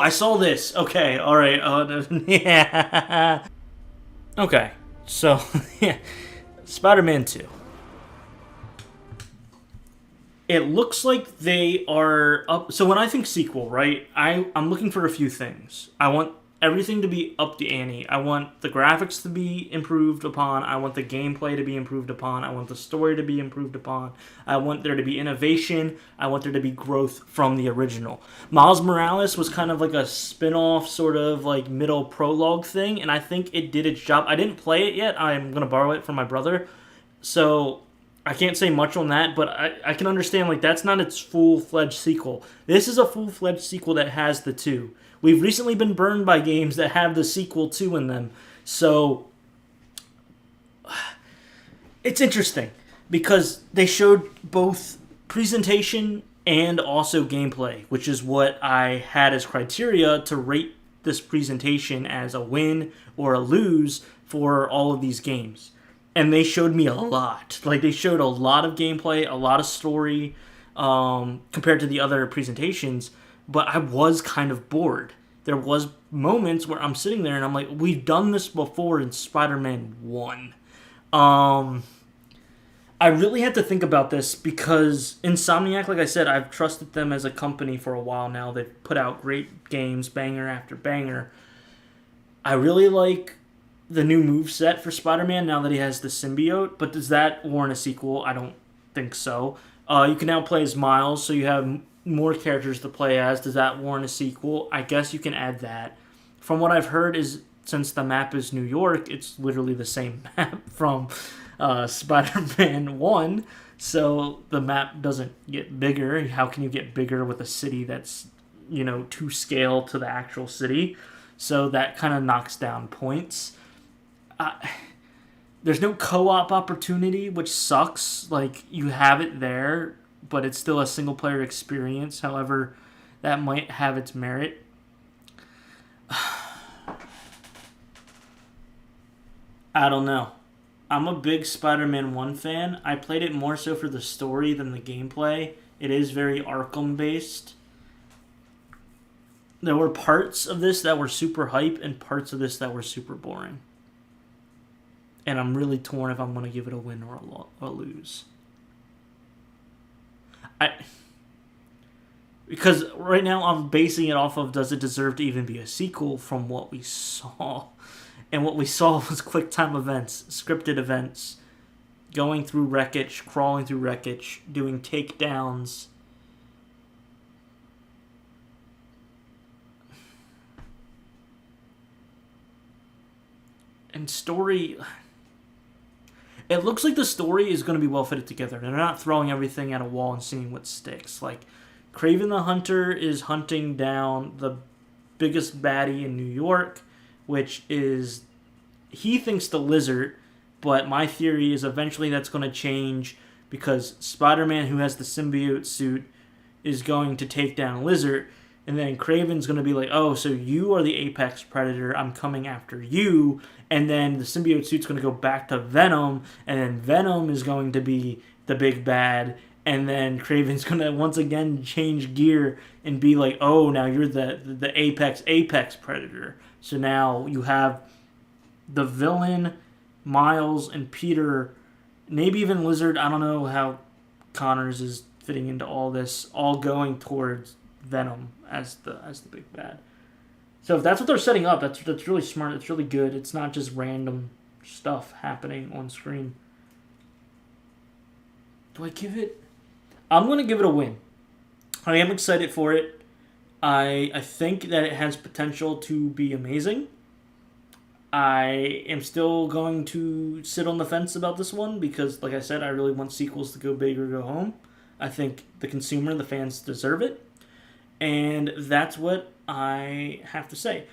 I saw this. Okay, all right. Yeah. Okay, so yeah, Spider-Man 2. It looks like they are up. So when I think sequel, right, I'm looking for a few things. I want everything to be up to ante. I want the graphics to be improved upon. I want the gameplay to be improved upon. I want the story to be improved upon. I want there to be innovation. I want there to be growth from the original. Miles Morales was kind of like a spin-off sort of like middle prologue thing, and I think it did its job. I didn't play it yet. I'm going to borrow it from my brother. So I can't say much on that, but I can understand, like, that's not its full-fledged sequel. This is a full-fledged sequel that has the two. We've recently been burned by games that have the sequel 2 in them. So it's interesting because they showed both presentation and also gameplay, which is what I had as criteria to rate this presentation as a win or a lose for all of these games. And they showed me a lot. Like, they showed a lot of gameplay, a lot of story, compared to the other presentations. But I was kind of bored. There was moments where I'm sitting there and I'm like, we've done this before in Spider-Man 1. I really had to think about this because Insomniac, like I said, I've trusted them as a company for a while now. They've put out great games, banger after banger. I really like the new moveset for Spider-Man now that he has the symbiote, but does that warrant a sequel? I don't think so. You can now play as Miles, so you have more characters to play as. Does that warrant a sequel? I guess you can add that. From what I've heard is, since the map is New York, it's literally the same map from Spider-Man 1, so the map doesn't get bigger. How can you get bigger with a city that's, to scale to the actual city? So that kind of knocks down points. There's no co-op opportunity, which sucks. Like, you have it there, but it's still a single-player experience. However, that might have its merit. I don't know. I'm a big Spider-Man 1 fan. I played it more so for the story than the gameplay. It is very Arkham-based. There were parts of this that were super hype and parts of this that were super boring. And I'm really torn if I'm going to give it a win or a lose. Because right now I'm basing it off of, does it deserve to even be a sequel from what we saw? And what we saw was QuickTime events, scripted events, going through wreckage, crawling through wreckage, doing takedowns. And story, it looks like the story is going to be well fitted together. They're not throwing everything at a wall and seeing what sticks. Like, Kraven the Hunter is hunting down the biggest baddie in New York, which is, he thinks the Lizard, but my theory is eventually that's going to change because Spider-Man, who has the symbiote suit, is going to take down Lizard, and then Kraven's going to be like, oh, so you are the apex predator, I'm coming after you, and then the symbiote suit's going to go back to Venom, and then Venom is going to be the big bad, and then Kraven's going to once again change gear and be like, oh, now you're the apex predator. So now you have the villain, Miles, and Peter, maybe even Lizard, I don't know how Connors is fitting into all this, all going towards Venom as the big bad. So if that's what they're setting up, that's really smart. It's really good. It's not just random stuff happening on screen. Do I give it? I'm going to give it a win. I am excited for it. I think that it has potential to be amazing. I am still going to sit on the fence about this one because, like I said, I really want sequels to go big or go home. I think the consumer, the fans deserve it. And that's what I have to say.